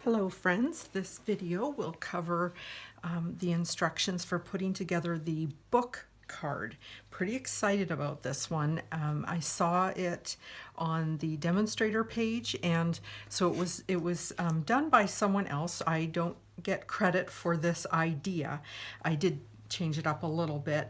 Hello friends, this video will cover the instructions for putting together the book card. Pretty excited about this one. I saw it on the demonstrator page, and so it was done by someone else. I don't get credit for this idea. I did change it up a little bit,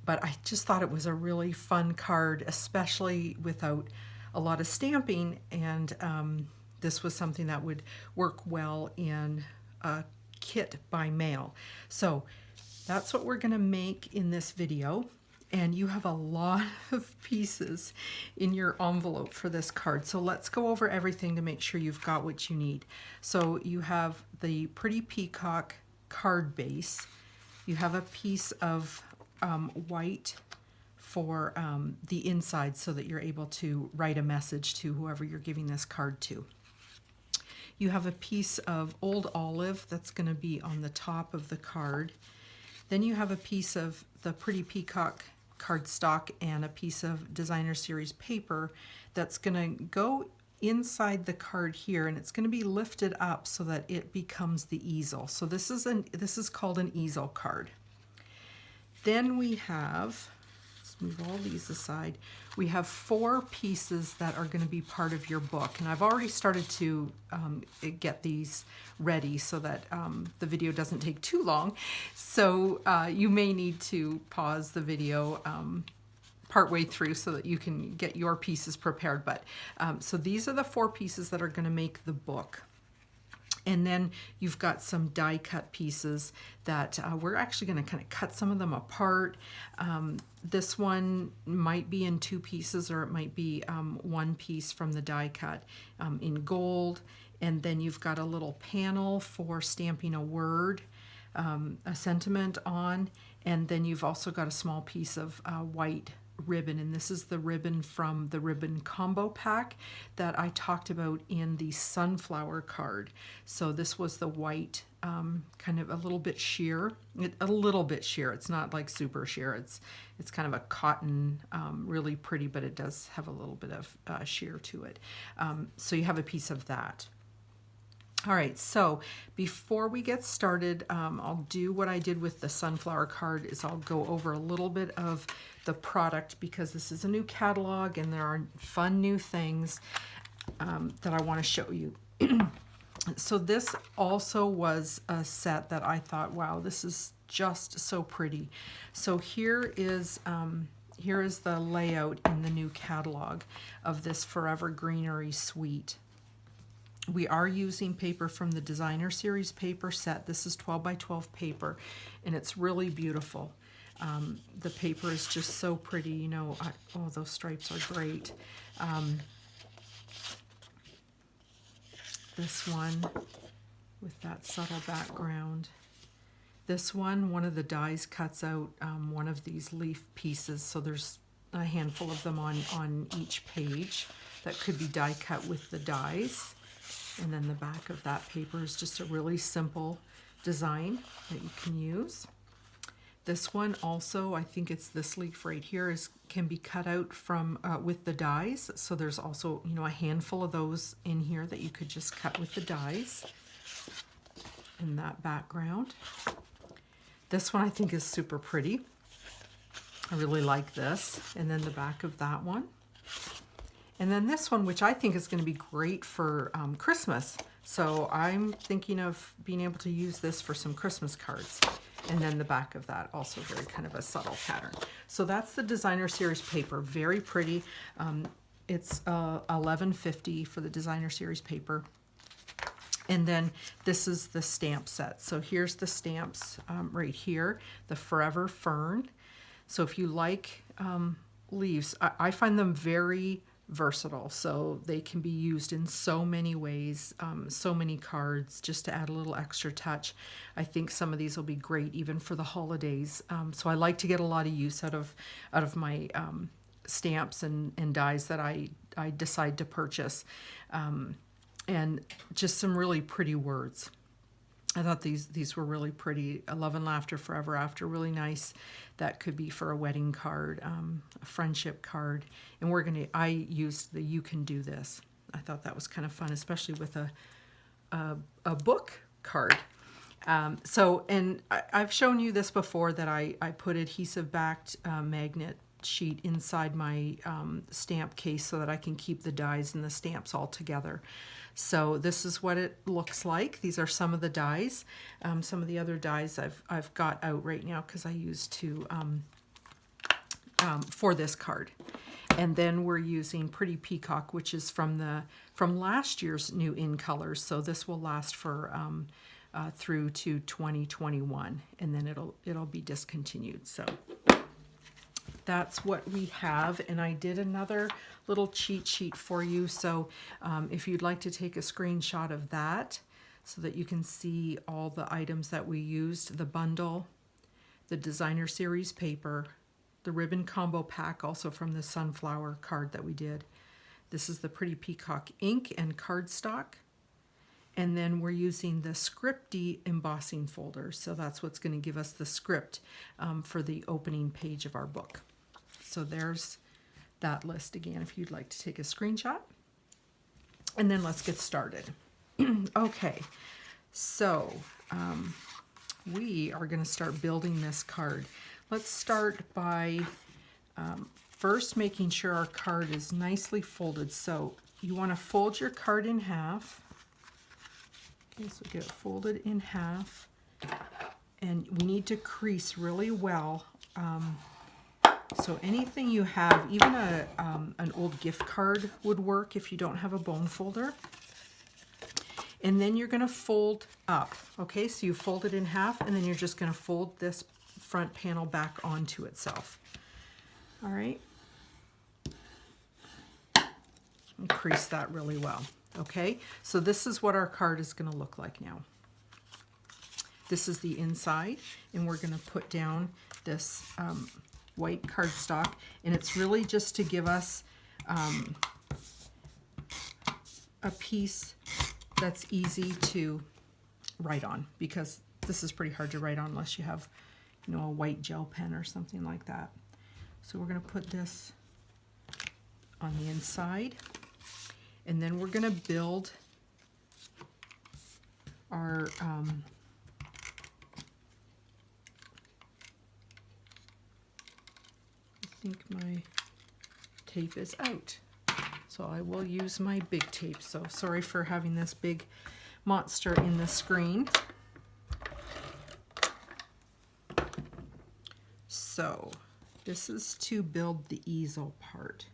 but I just thought it was a really fun card, especially without a lot of stamping, and this was something that would work well in a kit by mail. So that's what we're going to make in this video. And you have a lot of pieces in your envelope for this card. So let's go over everything to make sure you've got what you need. So you have the Pretty Peacock card base. You have a piece of white for the inside so that you're able to write a message to whoever you're giving this card to. You have a piece of old olive that's going to be on the top of the card. Then you have a piece of the Pretty Peacock cardstock and a piece of designer series paper that's going to go inside the card here, and it's going to be lifted up so that it becomes the easel. So this is called an easel card. Then we have, let's move all these aside, we have 4 pieces that are going to be part of your book, and I've already started to get these ready so that the video doesn't take too long. So you may need to pause the video partway through so that you can get your pieces prepared. But so these are the 4 pieces that are going to make the book. And then you've got some die cut pieces that we're actually going to kind of cut some of them apart. This one might be in 2 pieces, or it might be 1 piece from the die cut in gold. And then you've got a little panel for stamping a word, a sentiment on. And then you've also got a small piece of white ribbon, and this is the ribbon from the ribbon combo pack that I talked about in the sunflower card. So this was the white, kind of a little bit sheer. It's not like super sheer. It's kind of a cotton, really pretty, but it does have a little bit of sheer to it. So you have a piece of that. All right, so before we get started, I'll do what I did with the sunflower card, is I'll go over a little bit of the product, because this is a new catalog and there are fun new things that I want to show you. So this also was a set that I thought, wow, this is just so pretty. So here is the layout in the new catalog of this Forever Greenery suite. We are using paper from the designer series paper set. This is 12 by 12 paper, and it's really beautiful. The paper is just so pretty, you know. Oh, those stripes are great. This one with that subtle background. This one of the dies cuts out one of these leaf pieces, so there's a handful of them on each page that could be die cut with the dies. And then the back of that paper is just a really simple design that you can use. This one also, I think it's this leaf right here, can be cut out from with the dies. So there's also, you know, a handful of those in here that you could just cut with the dies. In that background. This one I think is super pretty. I really like this. And then the back of that one. And then this one, which I think is going to be great for Christmas. So I'm thinking of being able to use this for some Christmas cards. And then the back of that, also very kind of a subtle pattern. So that's the designer series paper, very pretty. It's $11.50 for the designer series paper. And then this is the stamp set. So here's the stamps right here, the Forever Fern. So if you like leaves, I find them very versatile, so they can be used in so many ways, so many cards, just to add a little extra touch. I think some of these will be great even for the holidays. So I like to get a lot of use out of my stamps and dies that I decide to purchase, and just some really pretty words. I thought these were really pretty. Love and Laughter Forever After, really nice. That could be for a wedding card, a friendship card. And I used the You Can Do This. I thought that was kind of fun, especially with a a book card. And I've shown you this before, that I put adhesive backed magnet sheet inside my stamp case so that I can keep the dies and the stamps all together. So this is what it looks like. These are some of the dies. Some of the other dies I've got out right now because I used to for this card. And then we're using Pretty Peacock, which is from last year's new in colors. So this will last for through to 2021, and then it'll be discontinued. So that's what we have, and I did another little cheat sheet for you. So if you'd like to take a screenshot of that so that you can see all the items that we used: the bundle, the designer series paper, the ribbon combo pack, also from the sunflower card that we did. This is the Pretty Peacock ink and cardstock. And then we're using the Scripty embossing folder. So that's what's going to give us the script for the opening page of our book. So there's that list again if you'd like to take a screenshot. And then let's get started. Okay, so we are going to start building this card. Let's start by first making sure our card is nicely folded. So you want to fold your card in half. Okay, so get it folded in half, and we need to crease really well. So anything you have, even an old gift card would work if you don't have a bone folder. And then you're going to fold up. Okay, so you fold it in half, and then you're just going to fold this front panel back onto itself. All right, and crease that really well. Okay, so this is what our card is going to look like now. This is the inside, and we're going to put down this white cardstock, and it's really just to give us a piece that's easy to write on, because this is pretty hard to write on unless you have, you know, a white gel pen or something like that. So we're going to put this on the inside. And then we're going to build our I think my tape is out. So I will use my big tape. So sorry for having this big monster in the screen. So this is to build the easel part.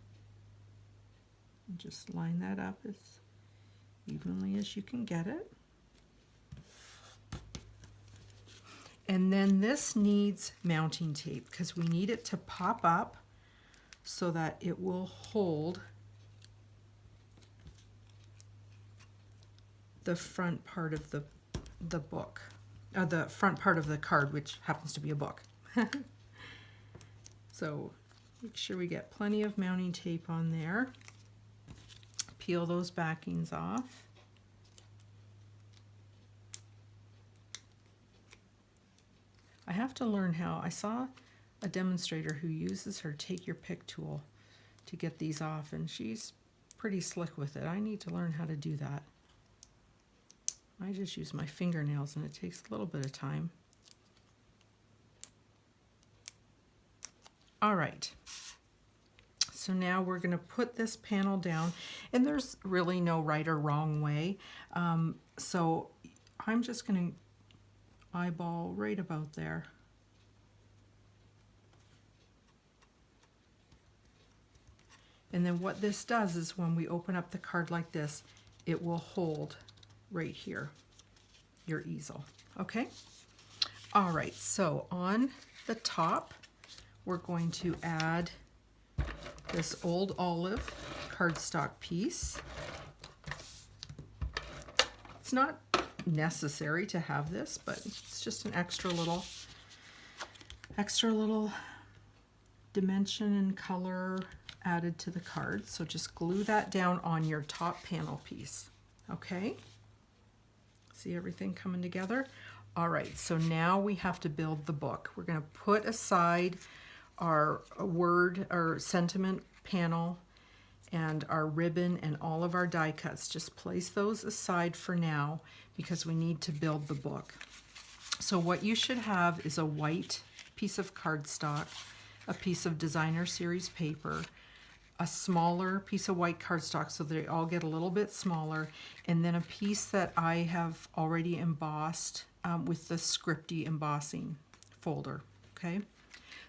Just line that up as evenly as you can get it. And then this needs mounting tape because we need it to pop up so that it will hold the front part of the book, the front part of the card, which happens to be a book. So make sure we get plenty of mounting tape on there. Peel those backings off. I have to learn how. I saw a demonstrator who uses her take your pick tool to get these off, and she's pretty slick with it. I need to learn how to do that. I just use my fingernails, and it takes a little bit of time. All right. So now we're going to put this panel down, and there's really no right or wrong way. So I'm just going to eyeball right about there. And then what this does is when we open up the card like this, it will hold right here, your easel. Okay? All right, so on the top, we're going to add this old olive cardstock piece. It's not necessary to have this, but it's just an extra little dimension and color added to the card. So just glue that down on your top panel piece. Okay? See everything coming together? All right, so now we have to build the book. We're going to put aside our word or sentiment panel, and our ribbon and all of our die cuts. Just place those aside for now because we need to build the book. So what you should have is a white piece of cardstock, a piece of designer series paper, a smaller piece of white cardstock so they all get a little bit smaller, and then a piece that I have already embossed with the scripty embossing folder, okay?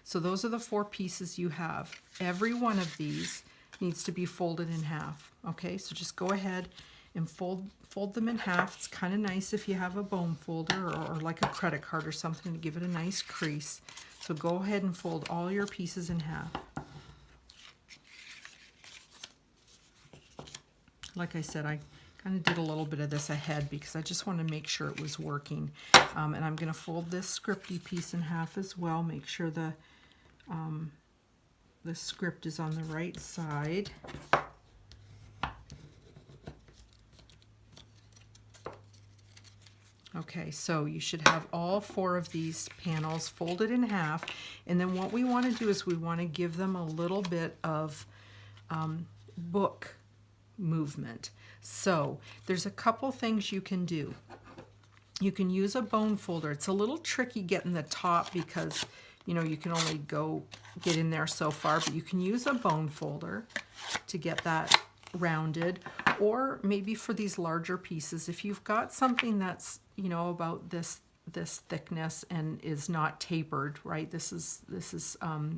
So those are the 4 pieces you have. Every one of these needs to be folded in half, okay? So just go ahead and fold them in half. It's kind of nice if you have a bone folder or like a credit card or something to give it a nice crease. So go ahead and fold all your pieces in half. Like I said, I kind of did a little bit of this ahead because I just want to make sure it was working. And I'm going to fold this scripty piece in half as well. Make sure the script is on the right side. Okay, so you should have all 4 of these panels folded in half, and then what we want to do is we want to give them a little bit of book movement. So there's a couple things you can do. You can use a bone folder. It's a little tricky getting the top because you know you can only get in there so far, but you can use a bone folder to get that rounded, or maybe for these larger pieces, if you've got something that's about this thickness and is not tapered, right? This is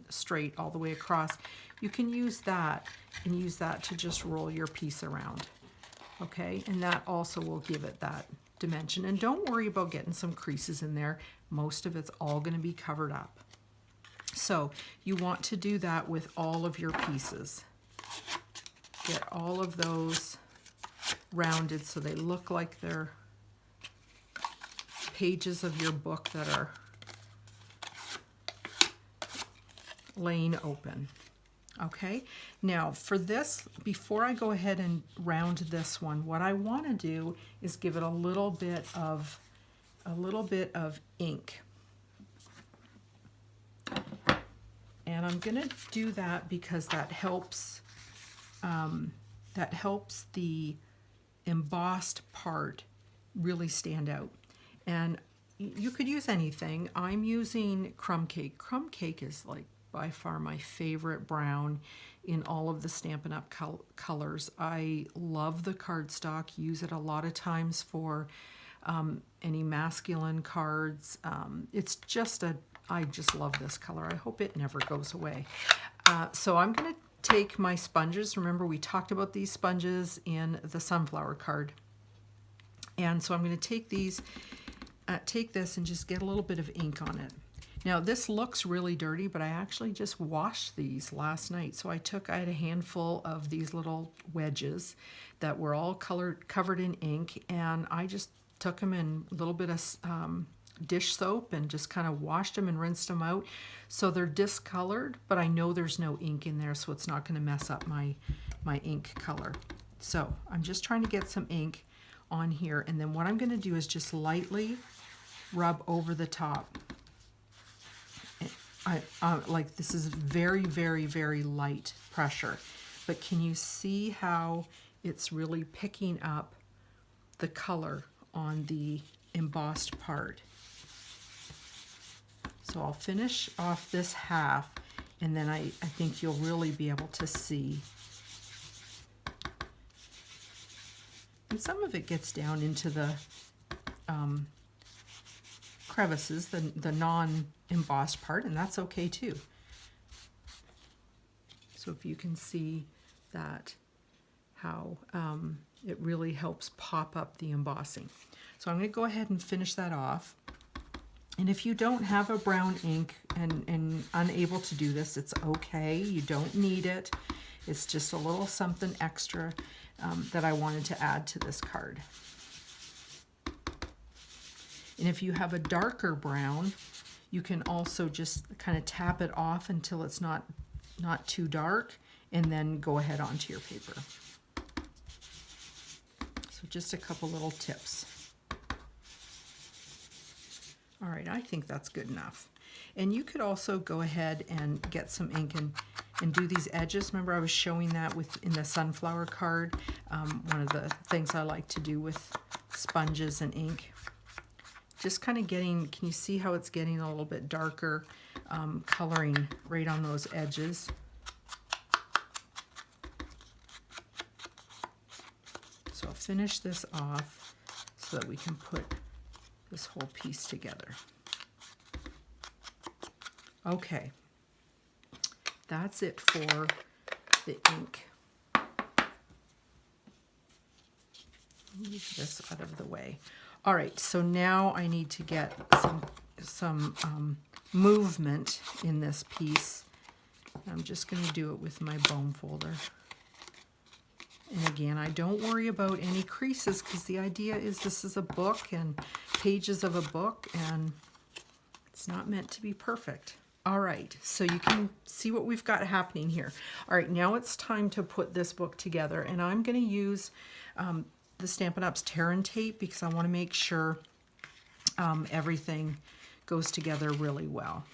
straight all the way across. You can use that and use that to just roll your piece around, okay? And that also will give it that dimension. And don't worry about getting some creases in there. Most of it's all going to be covered up. So you want to do that with all of your pieces. Get all of those rounded so they look like they're pages of your book that are laying open. Okay, now for this, before I go ahead and round this one, what I want to do is give it a little bit of ink. And I'm going to do that because that helps the embossed part really stand out. And you could use anything. I'm using crumb cake. Crumb cake is like by far my favorite brown in all of the Stampin' Up colors. I love the cardstock, use it a lot of times for any masculine cards. I just love this color. I hope it never goes away. So I'm going to take my sponges. Remember we talked about these sponges in the sunflower card. And so I'm going to take this and just get a little bit of ink on it. Now this looks really dirty, but I actually just washed these last night. So I had a handful of these little wedges that were all covered in ink, and I just took them in a little bit of dish soap and just kind of washed them and rinsed them out. So they're discolored, but I know there's no ink in there, so it's not going to mess up my ink color. So I'm just trying to get some ink on here, and then what I'm going to do is just lightly rub over the top. Like this is very, very, very light pressure, but can you see how it's really picking up the color on the embossed part? So I'll finish off this half, and then I think you'll really be able to see. And some of it gets down into the crevices, the non-embossed part, and that's okay too. So if you can see that, how it really helps pop up the embossing. So I'm going to go ahead and finish that off. And if you don't have a brown ink and unable to do this, it's okay. You don't need it. It's just a little something extra that I wanted to add to this card. And if you have a darker brown, you can also just kind of tap it off until it's not too dark, and then go ahead onto your paper. So just a couple little tips. All right, I think that's good enough. And you could also go ahead and get some ink and and do these edges. Remember I was showing that in the sunflower card. One of the things I like to do with sponges and ink. Just kind of getting, can you see how it's getting a little bit darker coloring right on those edges? So I'll finish this off so that we can put this whole piece together. Okay, that's it for the ink. Move this out of the way. All right, so now I need to get some movement in this piece. I'm just going to do it with my bone folder. And again, I don't worry about any creases because the idea is this is a book and pages of a book, and it's not meant to be perfect. All right, so you can see what we've got happening here. All right, now it's time to put this book together, and I'm going to use the Stampin' Up's tear and tape because I want to make sure everything goes together really well.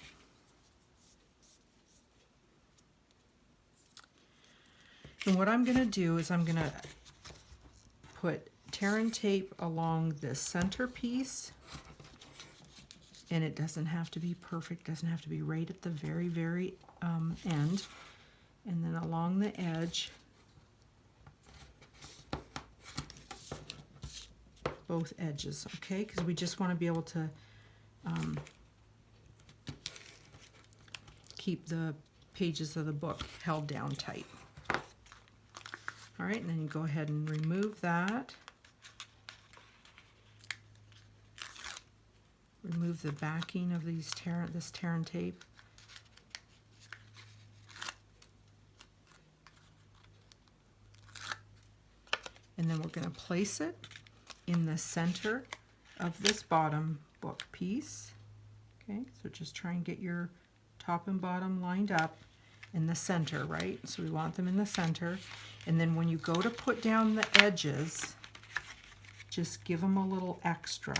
And what I'm going to do is I'm going to put tear and tape along this center piece. And it doesn't have to be perfect, doesn't have to be right at the very, very end. And then along the edge, both edges, okay? Because we just want to be able to keep the pages of the book held down tight. All right, and then you go ahead and remove that. Remove the backing of this tear and tape. And then we're going to place it in the center of this bottom book piece. Okay, so just try and get your top and bottom lined up in the center, right? So we want them in the center. And then when you go to put down the edges, just give them a little extra.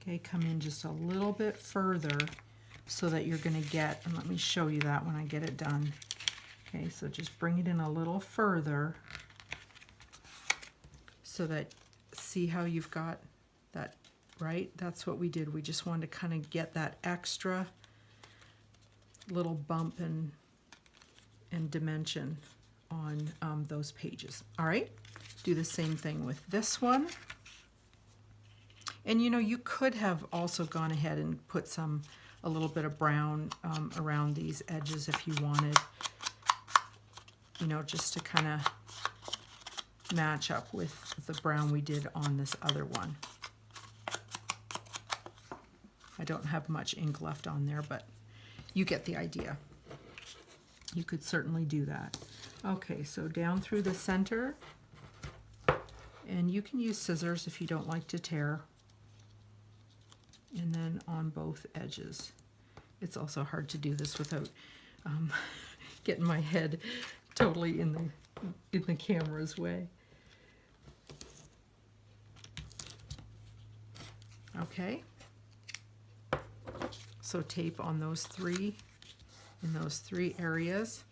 Okay, come in just a little bit further so that you're going to get, and let me show you that when I get it done. Okay, so just bring it in a little further so that, see how you've got that, right? That's what we did. We just wanted to kind of get that extra little bump and dimension on those pages. All right, do the same thing with this one. And you know, you could have also gone ahead and put a little bit of brown around these edges if you wanted, you know, just to kind of match up with the brown we did on this other one. I don't have much ink left on there, but you get the idea. You could certainly do that. Okay, so down through the center, and you can use scissors if you don't like to tear. And then on both edges. It's also hard to do this without getting my head totally in the camera's way. Okay. So tape on those three, in those three areas.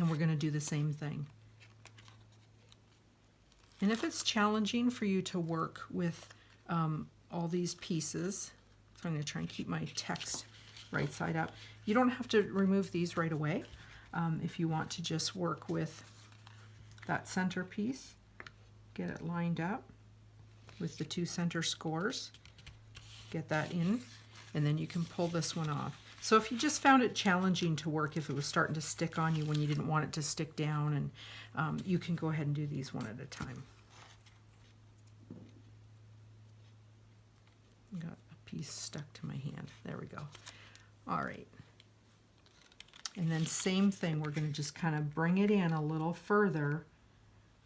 And we're going to do the same thing. And if it's challenging for you to work with all these pieces, so I'm going to try and keep my text right side up. You don't have to remove these right away. If you want to just work with that center piece, get it lined up with the two center scores, get that in, and then you can pull this one off. So if you just found it challenging to work, if it was starting to stick on you when you didn't want it to stick down, and you can go ahead and do these one at a time. Got a piece stuck to my hand. There we go. All right. And then same thing, we're going to just kind of bring it in a little further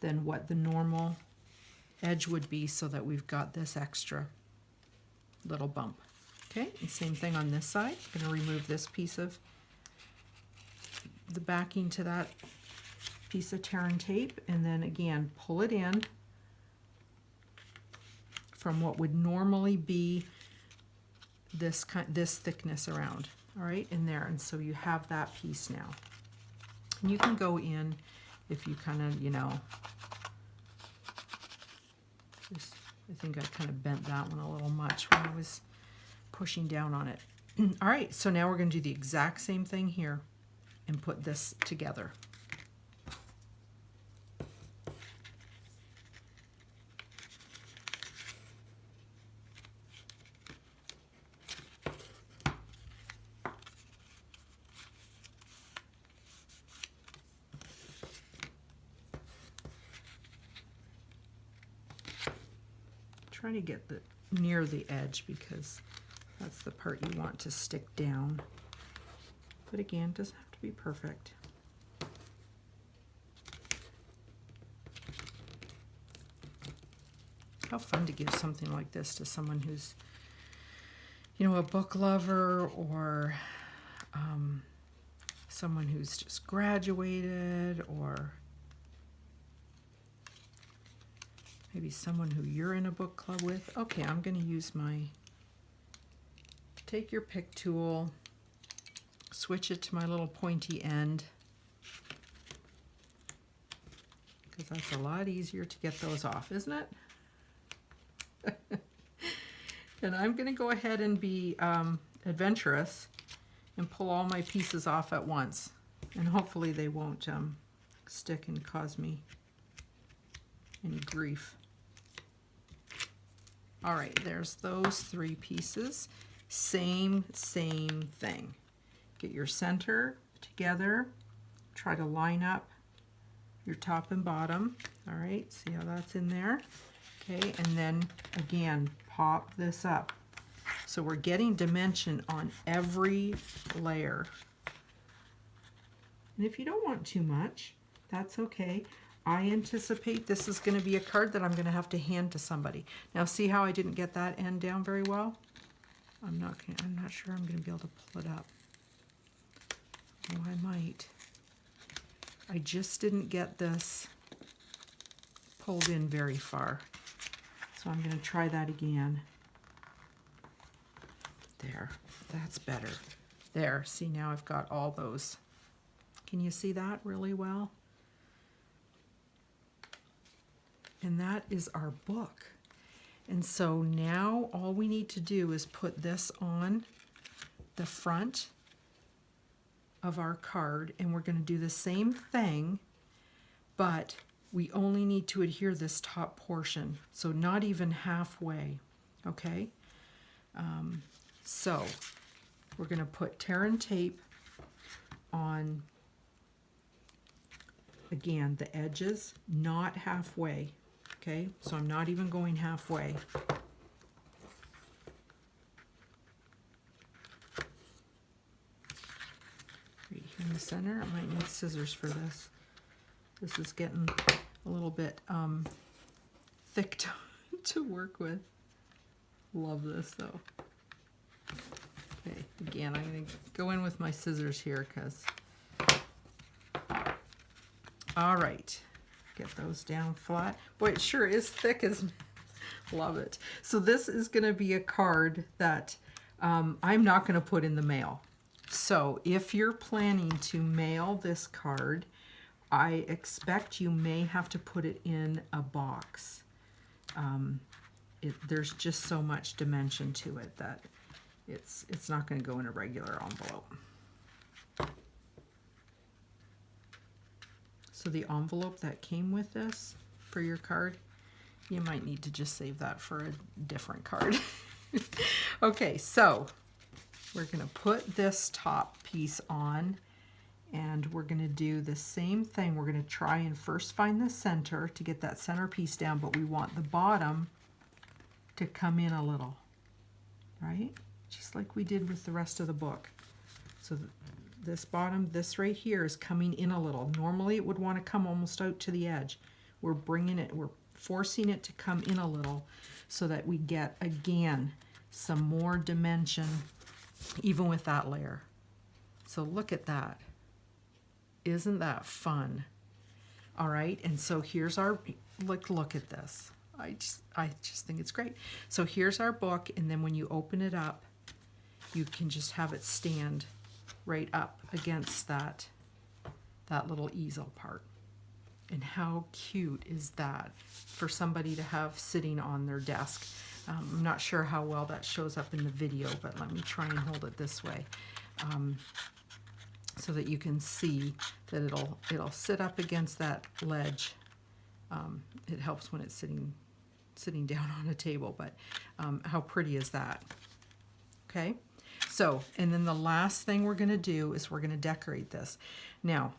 than what the normal edge would be so that we've got this extra little bump. Okay, and same thing on this side. I'm going to remove this piece of the backing to that piece of tear and tape, and then again pull it in from what would normally be this thickness around. All right, in there. And so you have that piece now. And you can go in if you kind of, you know, just, I think I kind of bent that one a little much when I was pushing down on it. All right, so now we're going to do the exact same thing here and put this together. Trying to get the near the edge because that's the part you want to stick down. But again, it doesn't have to be perfect. How fun to give something like this to someone who's, you know, a book lover, or someone who's just graduated, or maybe someone who you're in a book club with. Okay, I'm going to use my, take your pick tool, switch it to my little pointy end, because that's a lot easier to get those off, isn't it? And I'm going to go ahead and be adventurous and pull all my pieces off at once. And hopefully they won't stick and cause me any grief. All right, there's those 3 pieces. Same thing. Get your center together. Try to line up your top and bottom. All right, see how that's in there? Okay, and then again, pop this up. So we're getting dimension on every layer. And if you don't want too much, that's okay. I anticipate this is going to be a card that I'm going to have to hand to somebody. Now see how I didn't get that end down very well? I'm not sure I'm going to be able to pull it up. Oh, I might. I just didn't get this pulled in very far. So I'm going to try that again. There, that's better. There, see, now I've got all those. Can you see that really well? And that is our book. And so now all we need to do is put this on the front of our card, and we're going to do the same thing, but we only need to adhere this top portion, so not even halfway, okay? So we're going to put tear and tape on, again, the edges, not halfway, okay? So I'm not even going halfway. Right here in the center. I might need scissors for this. This is getting a little bit thick to work with. Love this though. Okay, again, I'm going to go in with my scissors here because, all right, get those down flat. Boy, it sure is thick, isn't it? Love it. So this is going to be a card that I'm not going to put in the mail. So if you're planning to mail this card, I expect you may have to put it in a box. There's just so much dimension to it that it's not going to go in a regular envelope. So the envelope that came with this for your card, you might need to just save that for a different card. Okay, so we're going to put this top piece on, and we're going to do the same thing. We're going to try and first find the center to get that center piece down, but we want the bottom to come in a little, right? Just like we did with the rest of the book. So this bottom, this right here is coming in a little. Normally it would want to come almost out to the edge. We're bringing it, we're forcing it to come in a little so that we get, again, some more dimension even with that layer. So look at that. Isn't that fun? All right, and so here's our, look at this. I just think it's great. So here's our book, and then when you open it up, you can just have it stand right up against that little easel part. And how cute is that for somebody to have sitting on their desk? I'm not sure how well that shows up in the video, but let me try and hold it this way so that you can see that it'll sit up against that ledge. It helps when it's sitting down on a table, but how pretty is that? Okay, so, and then the last thing we're going to do is we're going to decorate this. Now,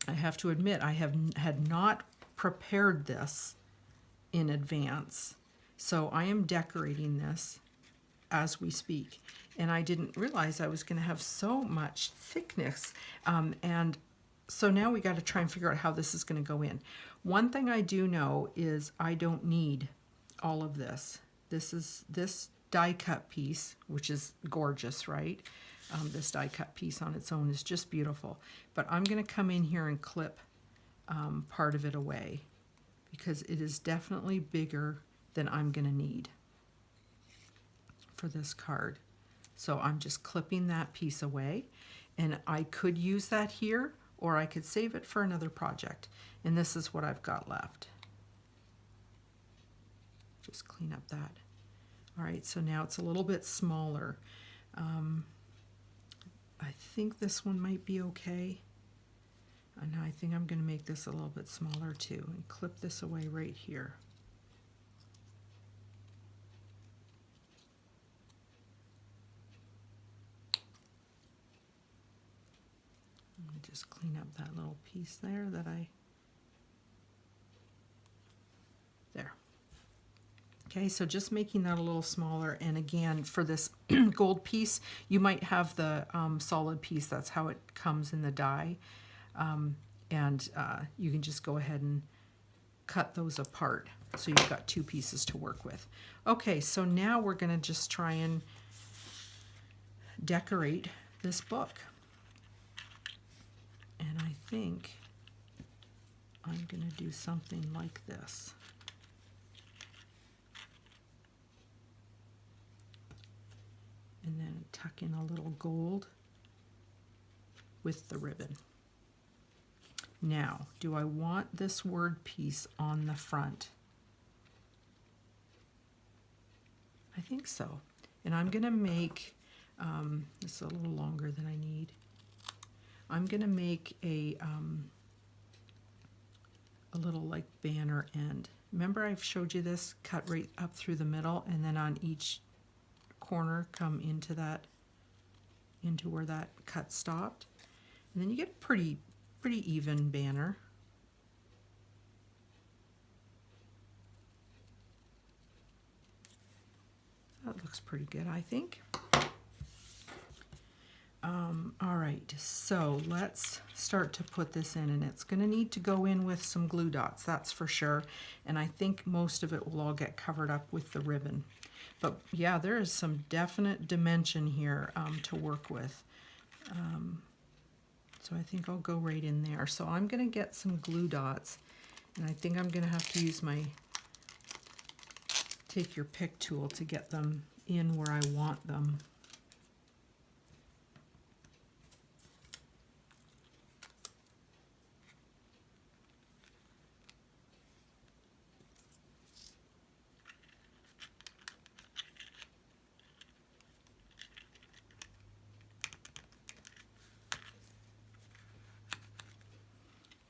I have to admit, I had not prepared this in advance, so I am decorating this as we speak, and I didn't realize I was going to have so much thickness, and so now we got to try and figure out how this is going to go in. One thing I do know is I don't need all of this. This die cut piece, which is gorgeous, right? This die cut piece on its own is just beautiful. But I'm going to come in here and clip part of it away because it is definitely bigger than I'm going to need for this card. So I'm just clipping that piece away, and I could use that here or I could save it for another project. And this is what I've got left. Just clean up that. All right, so now it's a little bit smaller. I think this one might be okay. And I think I'm going to make this a little bit smaller too and clip this away right here. Let me just clean up that little piece there that there. Okay, so just making that a little smaller, and again, for this gold piece, you might have the solid piece. That's how it comes in the die, and you can just go ahead and cut those apart. So you've got two pieces to work with. Okay, so now we're going to just try and decorate this book. And I think I'm going to do something like this. And then tuck in a little gold with the ribbon. Now, do I want this word piece on the front? I think so. And I'm going to make this a little longer than I need. I'm going to make a little like banner end. Remember I've showed you this, cut right up through the middle, and then on each corner come into where that cut stopped, and then you get a pretty even banner. That looks pretty good, I think. All right, so let's start to put this in, and it's going to need to go in with some glue dots, that's for sure, and I think most of it will all get covered up with the ribbon. But yeah, there is some definite dimension here to work with. So I think I'll go right in there. So I'm going to get some glue dots, and I think I'm going to have to use my take your pick tool to get them in where I want them.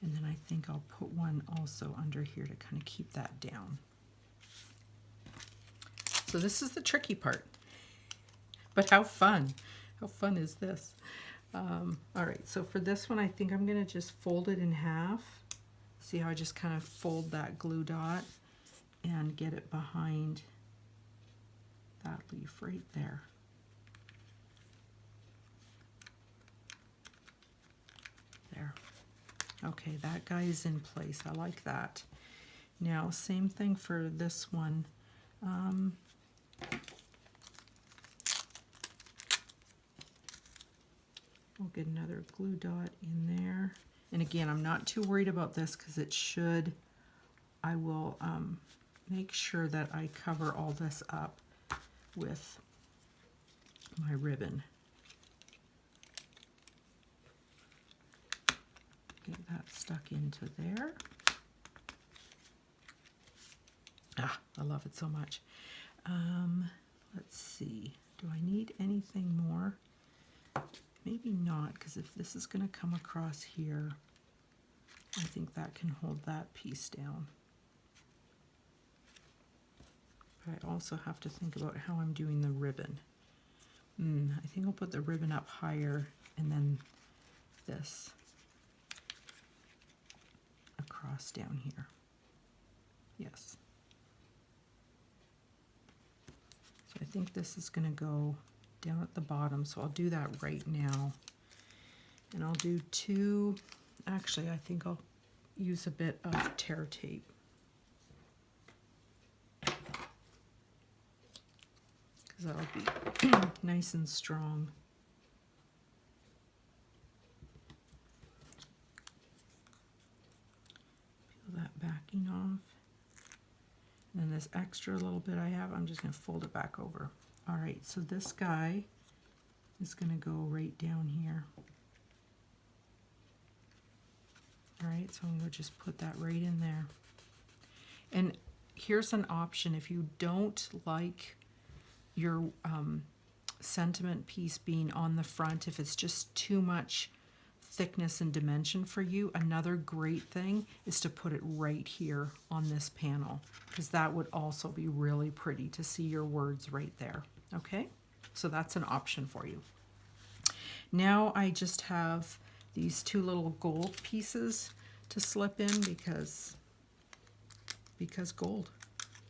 And then I think I'll put one also under here to kind of keep that down. So this is the tricky part. But how fun? How fun is this? All right, so for this one, I think I'm going to just fold it in half. See how I just kind of fold that glue dot and get it behind that leaf right there. There. Okay, that guy is in place. I like that. Now, same thing for this one. We'll get another glue dot in there. And again, I'm not too worried about this because it should, I will make sure that I cover all this up with my ribbon. Get that stuck into there. Ah, I love it so much. Let's see, do I need anything more? Maybe not, because if this is going to come across here, I think that can hold that piece down. But I also have to think about how I'm doing the ribbon. I think I'll put the ribbon up higher and then this across down here. Yes. So I think this is going to go down at the bottom, so I'll do that right now. And I'll do two, actually I think I'll use a bit of tear tape. Because that'll be nice and strong. Peel that backing off. And then this extra little bit I have, I'm just going to fold it back over. All right, so this guy is going to go right down here. All right, so I'm going to just put that right in there. And here's an option. If you don't like your sentiment piece being on the front, if it's just too much thickness and dimension for you, another great thing is to put it right here on this panel, because that would also be really pretty to see your words right there. Okay, so that's an option for you. Now I just have these two little gold pieces to slip in because gold,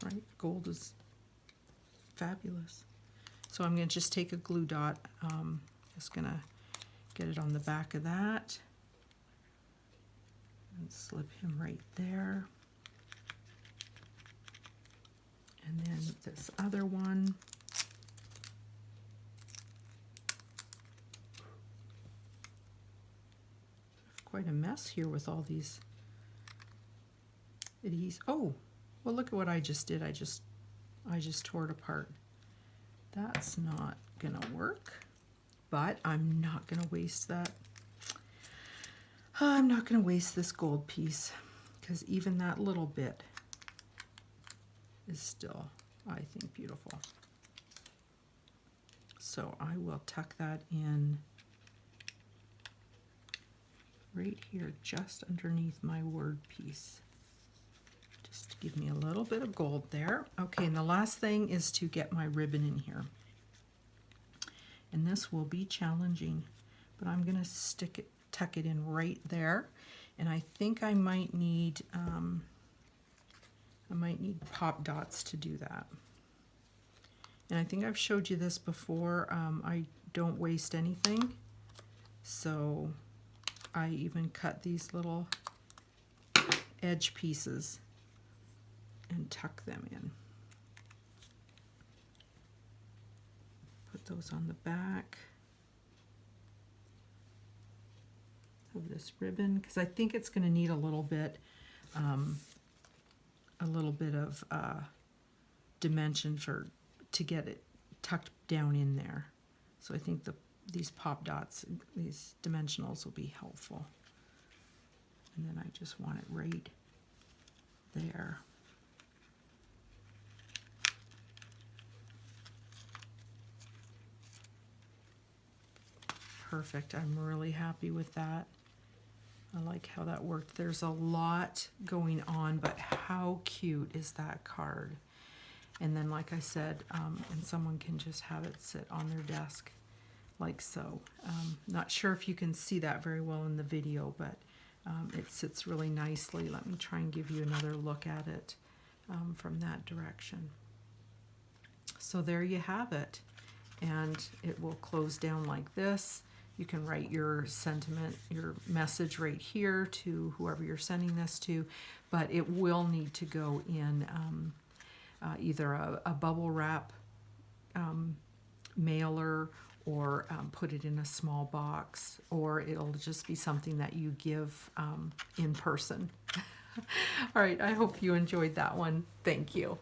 right? Gold is fabulous. So I'm going to just take a glue dot, just going to get it on the back of that and slip him right there. And then this other one, quite a mess here with all these itties. Oh, well, look at what I just did. I just tore it apart. That's not gonna work, but I'm not gonna waste that. I'm not gonna waste this gold piece, because even that little bit is still, I think, beautiful. So I will tuck that in right here, just underneath my word piece. Just to give me a little bit of gold there. Okay, and the last thing is to get my ribbon in here. And this will be challenging, but I'm gonna tuck it in right there. And I think I might need pop dots to do that. And I think I've showed you this before. I don't waste anything. So I even cut these little edge pieces and tuck them in. Put those on the back of this ribbon, because I think it's going to need a little bit of dimension to get it tucked down in there. So I think these pop dots, these dimensionals will be helpful. And then I just want it right there. Perfect. I'm really happy with that. I like how that worked. There's a lot going on, but how cute is that card? And then, like I said, and someone can just have it sit on their desk like so. Not sure if you can see that very well in the video, but it sits really nicely. Let me try and give you another look at it from that direction. So there you have it. And it will close down like this. You can write your sentiment, your message right here to whoever you're sending this to, but it will need to go in either a bubble wrap mailer, or put it in a small box, or it'll just be something that you give in person. All right, I hope you enjoyed that one. Thank you.